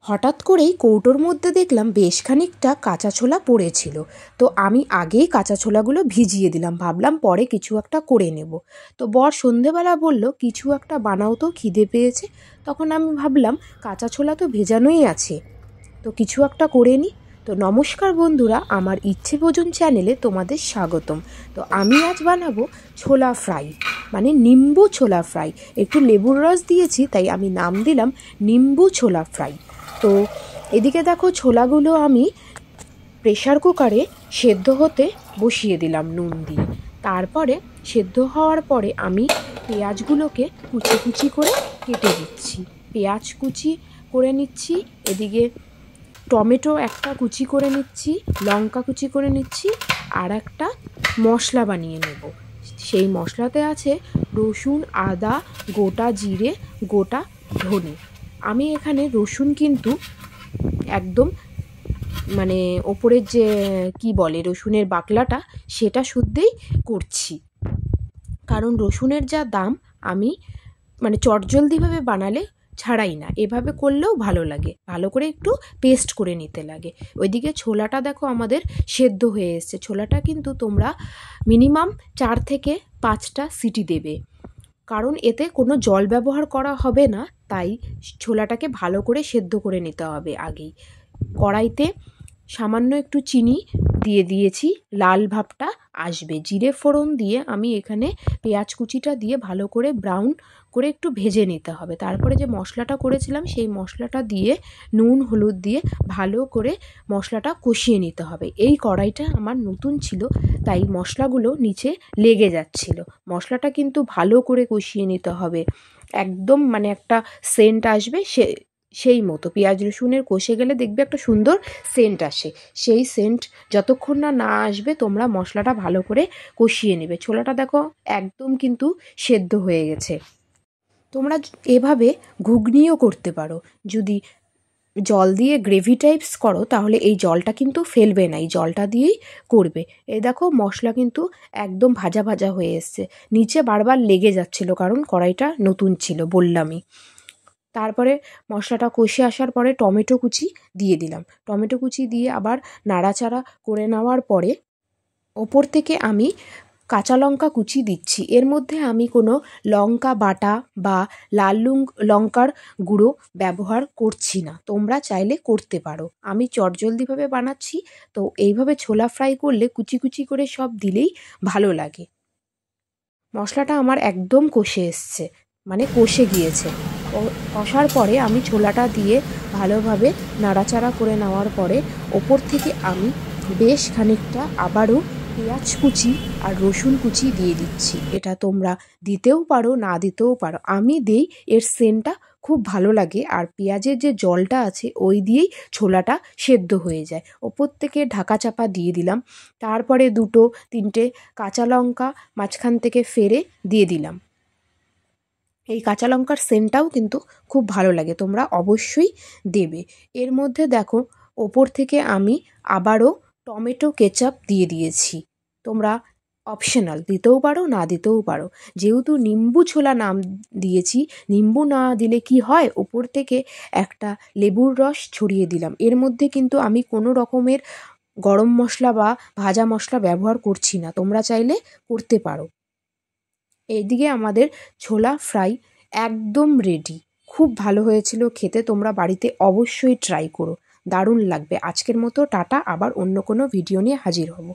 হঠাৎ করেই কৌটোর মধ্যে দেখলাম বেশ খানিকটা কাঁচা ছোলা পড়েছিল। তো আমি আগেই কাঁচা ছোলাগুলো ভিজিয়ে দিলাম, ভাবলাম পরে কিছু একটা করে নেব। তো বর সন্ধেবেলা বলল কিছু একটা বানাও, তো খিদে পেয়েছে। তখন আমি ভাবলাম কাঁচা ছোলা তো ভেজানোই আছে, তো কিছু একটা করে নিই। তো নমস্কার বন্ধুরা, আমার ইচ্ছে ভোজন চ্যানেলে তোমাদের স্বাগতম। তো আমি আজ বানাবো ছোলা ফ্রাই, মানে নিম্বু ছোলা ফ্রাই। একটু লেবুর রস দিয়েছি, তাই আমি নাম দিলাম নিম্বু ছোলা ফ্রাই। তো এদিকে দেখো, ছোলাগুলো আমি প্রেশার কুকারে সেদ্ধ হতে বসিয়ে দিলাম নুন দিয়ে। তারপরে সেদ্ধ হওয়ার পরে আমি পেঁয়াজগুলোকে কুচি কুচি করে কেটে দিচ্ছি। পেঁয়াজ কুচি করে নিচ্ছি, এদিকে টমেটো একটা কুচি করে নিচ্ছি, লঙ্কা কুচি করে নিচ্ছি, আর একটা মশলা বানিয়ে নেব। সেই মশলাতে আছে রসুন, আদা, গোটা জিরে, গোটা ধনে। আমি এখানে রসুন কিন্তু একদম মানে ওপরের যে কি বলে রসুনের বাকলাটা, সেটা শুদ্ধই করছি, কারণ রসুনের যা দাম আমি মানে চটজলদিভাবে বানালে ছাড়াই না, এভাবে করলেও ভালো লাগে, ভালো করে একটু পেস্ট করে নিতে লাগে। ওইদিকে ছোলাটা দেখো আমাদের সেদ্ধ হয়ে এসছে। ছোলাটা কিন্তু তোমরা মিনিমাম 4 থেকে 5টা সিটি দেবে, কারণ এতে কোনো জল ব্যবহার করা হবে না, তাই ছোলাটাকে ভালো করে সেদ্ধ করে নিতে হবে আগেই। কড়াইতে সামান্য একটু চিনি দিয়ে দিয়েছি, লাল ভাবটা আসবে। জিরে ফোড়ন দিয়ে আমি এখানে পেঁয়াজ কুচিটা দিয়ে ভালো করে ব্রাউন করে একটু ভেজে নিতে হবে। তারপরে যে মশলাটা করেছিলাম সেই মশলাটা দিয়ে নুন হলুদ দিয়ে ভালো করে মশলাটা কষিয়ে নিতে হবে। এই কড়াইটা আমার নতুন ছিল, তাই মশলাগুলো নিচে লেগে যাচ্ছিল। মশলাটা কিন্তু ভালো করে কষিয়ে নিতে হবে, একদম মানে একটা সেন্ট আসবে, সেই মতো পেঁয়াজ রসুনের কষে গেলে দেখবে একটা সুন্দর সেন্ট আসে। সেই সেন্ট যতক্ষণ না আসবে তোমরা মশলাটা ভালো করে কষিয়ে নেবে। ছোলাটা দেখো একদম কিন্তু সেদ্ধ হয়ে গেছে। তোমরা এভাবে ঘুগনিও করতে পারো, যদি জল দিয়ে গ্রেভি টাইপস করো তাহলে এই জলটা কিন্তু ফেলবে না, এই জলটা দিয়েই করবে। এই দেখো মশলা কিন্তু একদম ভাজা ভাজা হয়ে এসছে, নিচে বারবার লেগে যাচ্ছিল কারণ কড়াইটা নতুন ছিল বললামই। তারপরে মশলাটা কষে আসার পরে টমেটো কুচি দিয়ে দিলাম। টমেটো কুচি দিয়ে আবার নাড়াচাড়া করে নেওয়ার পরে ওপর থেকে আমি কাঁচা লঙ্কা কুচি দিচ্ছি। এর মধ্যে আমি কোনো লঙ্কা বাটা বা লাল লঙ্কার গুঁড়ো ব্যবহার করছি না, তোমরা চাইলে করতে পারো। আমি চটজলদিভাবে বানাচ্ছি, তো এইভাবে ছোলা ফ্রাই করলে কুচি কুচি করে সব দিলেই ভালো লাগে। মশলাটা আমার একদম কষে এসছে, মানে কষে গিয়েছে। কষার পরে আমি ছোলাটা দিয়ে ভালোভাবে নাড়াচাড়া করে নেওয়ার পরে ওপর থেকে আমি বেশ খানিকটা আবারও পেঁয়াজ কুচি আর রসুন কুচি দিয়ে দিচ্ছি। এটা তোমরা দিতেও পারো, না দিতেও পারো, আমি দিই, এর সেন্টটা খুব ভালো লাগে। আর পেঁয়াজের যে জলটা আছে ওই দিয়েই ছোলাটা সেদ্ধ হয়ে যায়। ওপর থেকে ঢাকা চাপা দিয়ে দিলাম। তারপরে 2-3টে কাঁচা লঙ্কা মাঝখান থেকে ফেরে দিয়ে দিলাম। এই কাঁচা লঙ্কার সেন্টটাও কিন্তু খুব ভালো লাগে, তোমরা অবশ্যই দেবে। এর মধ্যে দেখো ওপর থেকে আমি আবারও টমেটো কেচাপ দিয়ে দিয়েছি। তোমরা অপশনাল, দিতেও পারো, না দিতেও পারো। যেহেতু নিম্বু ছোলা নাম দিয়েছি, নিম্বু না দিলে কি হয়, ওপর থেকে একটা লেবুর রস ছড়িয়ে দিলাম। এর মধ্যে কিন্তু আমি কোনো রকমের গরম মশলা বা ভাজা মশলা ব্যবহার করছি না, তোমরা চাইলে করতে পারো। এইদিকে আমাদের ছোলা ফ্রাই একদম রেডি। খুব ভালো হয়েছিল খেতে, তোমরা বাড়িতে অবশ্যই ট্রাই করো, দারুণ লাগবে। আজকের মতো টাটা, আবার অন্য কোনো ভিডিও নিয়ে হাজির হব।